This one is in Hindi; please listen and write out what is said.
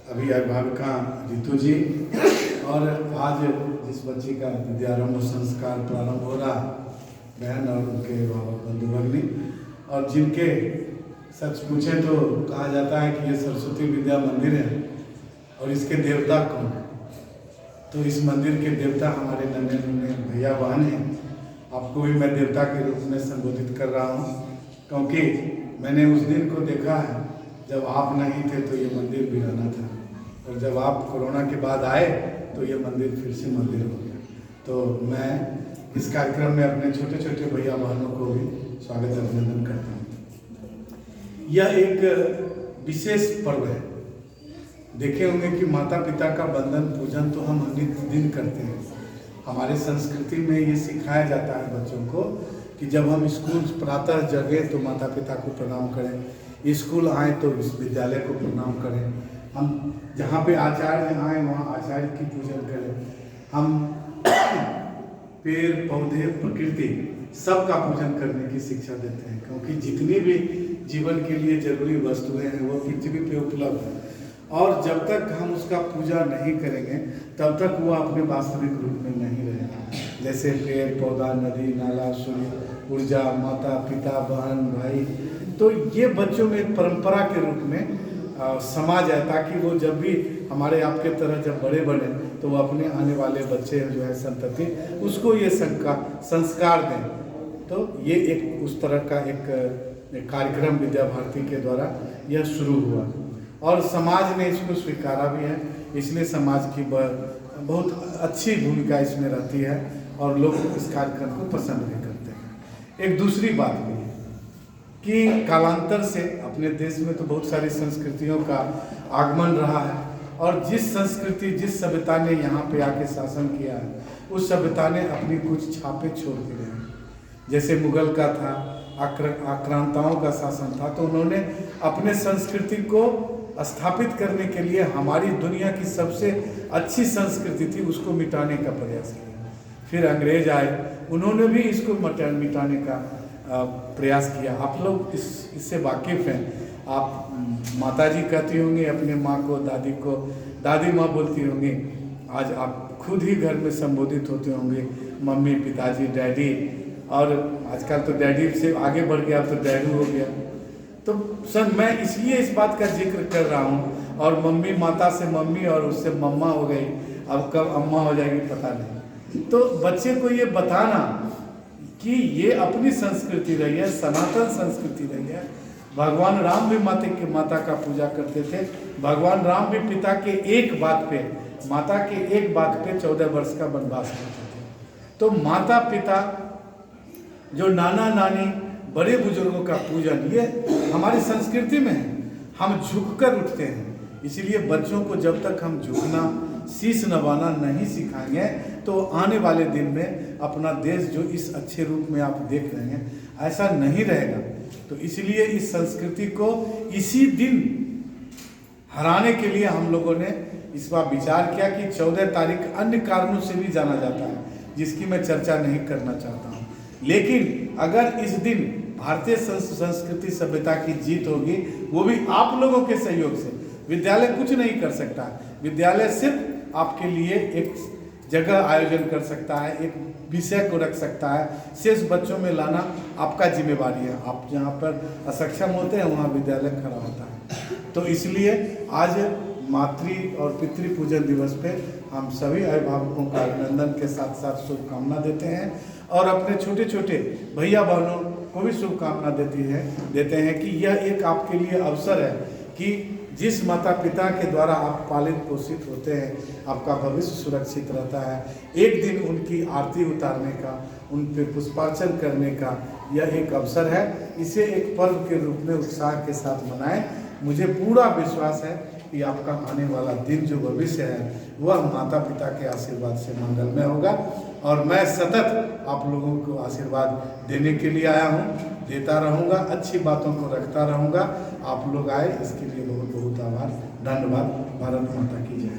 अभी अभिभाविका रितु जी और आज जिस बच्ची का विद्यारंभ संस्कार प्रारंभ हो रहा, बहन और उनके बंधु भगिनी, और जिनके सच पूछे तो कहा जाता है कि ये सरस्वती विद्या मंदिर है और इसके देवता कौन है। तो इस मंदिर के देवता हमारे नन्हे मुन्ने भैया बहन हैं। आपको भी मैं देवता के रूप में संबोधित कर रहा हूँ, क्योंकि मैंने उस दिन को देखा है जब आप नहीं थे तो ये मंदिर वीराना था, और जब आप कोरोना के बाद आए तो ये मंदिर फिर से मंदिर हो गया। तो मैं इस कार्यक्रम में अपने छोटे छोटे भैया बहनों को भी स्वागत अभिनंदन करता हूँ। यह एक विशेष पर्व है। देखे होंगे कि माता पिता का बंधन पूजन तो हम नित्य दिन करते हैं। हमारे संस्कृति में ये सिखाया जाता है बच्चों को कि जब हम स्कूल प्रातः जगे तो माता पिता को प्रणाम करें, स्कूल आए तो विश्वविद्यालय को प्रणाम करें, हम जहाँ पे आचार्य आए वहाँ आचार्य की पूजन करें, हम पेड़ पौधे प्रकृति सबका पूजन करने की शिक्षा देते हैं, क्योंकि जितनी भी जीवन के लिए जरूरी वस्तुएं हैं वो पृथ्वी पे उपलब्ध है, और जब तक हम उसका पूजा नहीं करेंगे तब तक वो अपने वास्तविक रूप में नहीं रहेगा। जैसे पेड़ पौधा, नदी नाला, सूर्य, ऊर्जा, माता पिता, बहन भाई, तो ये बच्चों में एक परंपरा के रूप में समा जाए, ताकि वो जब भी हमारे आपके तरह जब बड़े बने तो वो अपने आने वाले बच्चे जो है संतति उसको ये संस्कार दें। तो ये एक उस तरह का एक कार्यक्रम विद्या भारती के द्वारा यह शुरू हुआ और समाज ने इसको स्वीकारा भी है, इसलिए समाज की बहुत अच्छी भूमिका इसमें रहती है और लोग इस कार्यक्रम को पसंद भी करते हैं। एक दूसरी बात भी है कि कालांतर से अपने देश में तो बहुत सारी संस्कृतियों का आगमन रहा है, और जिस संस्कृति जिस सभ्यता ने यहाँ पे आके शासन किया है उस सभ्यता ने अपनी कुछ छापे छोड़ दिए हैं। जैसे मुगल का था, आक्रांताओं का शासन था, तो उन्होंने अपने संस्कृति को स्थापित करने के लिए हमारी दुनिया की सबसे अच्छी संस्कृति थी उसको मिटाने का प्रयास किया। फिर अंग्रेज आए, उन्होंने भी इसको मिटाने का प्रयास किया। आप लोग इससे वाकिफ़ हैं। आप माताजी कहती होंगी अपने माँ को, दादी को दादी माँ बोलती होंगी। आज आप खुद ही घर में संबोधित होते होंगे मम्मी, पिताजी, डैडी, और आजकल तो डैडी से आगे बढ़ गया, अब तो डैडू हो गया। तो सर मैं इसलिए इस बात का जिक्र कर रहा हूँ, और मम्मी माता से मम्मी और उससे मम्मा हो गई, अब कब अम्मा हो जाएगी पता नहीं। तो बच्चे को ये बताना कि ये अपनी संस्कृति रही है, सनातन संस्कृति रही है। भगवान राम भी माता का पूजा करते थे। भगवान राम भी पिता के एक बात पे, माता के एक बात पे 14 वर्ष का वनवास करते थे। तो माता पिता, जो नाना नानी, बड़े बुजुर्गों का पूजन ये हमारी संस्कृति में है। हम झुककर उठते हैं, इसलिए बच्चों को जब तक हम झुकना, शीश नवाना नहीं सिखाएंगे तो आने वाले दिन में अपना देश जो इस अच्छे रूप में आप देख रहे हैं ऐसा नहीं रहेगा। तो इसलिए इस संस्कृति को इसी दिन हराने के लिए हम लोगों ने इस बार विचार किया कि 14 तारीख अन्य कारणों से भी जाना जाता है जिसकी मैं चर्चा नहीं करना चाहता हूँ, लेकिन अगर इस दिन भारतीय संस्कृति सभ्यता की जीत होगी वो भी आप लोगों के सहयोग से। विद्यालय कुछ नहीं कर सकता, विद्यालय सिर्फ आपके लिए एक जगह आयोजन कर सकता है, एक विषय को रख सकता है, शेष बच्चों में लाना आपका जिम्मेवारी है। आप जहाँ पर असक्षम होते हैं वहाँ विद्यालय खड़ा होता है। तो इसलिए आज मातृ और पितृ पूजन दिवस पे हम सभी अभिभावकों का अभिनंदन के साथ साथ शुभकामना देते हैं, और अपने छोटे छोटे भैया बहनों को भी शुभकामना देते हैं कि यह एक आपके लिए अवसर है कि जिस माता पिता के द्वारा आप पालित पोषित होते हैं, आपका भविष्य सुरक्षित रहता है। एक दिन उनकी आरती उतारने का, उन पर पुष्पार्चन करने का यह एक अवसर है। इसे एक पर्व के रूप में उत्साह के साथ मनाएं। मुझे पूरा विश्वास है कि आपका आने वाला दिन जो भविष्य है वह माता पिता के आशीर्वाद से मंगलमय होगा, और मैं सतत आप लोगों को आशीर्वाद देने के लिए आया हूँ, देता रहूँगा, अच्छी बातों को रखता रहूँगा। आप लोग आए इसके लिए बहुत बहुत आभार, धन्यवाद। भारत माता की जय।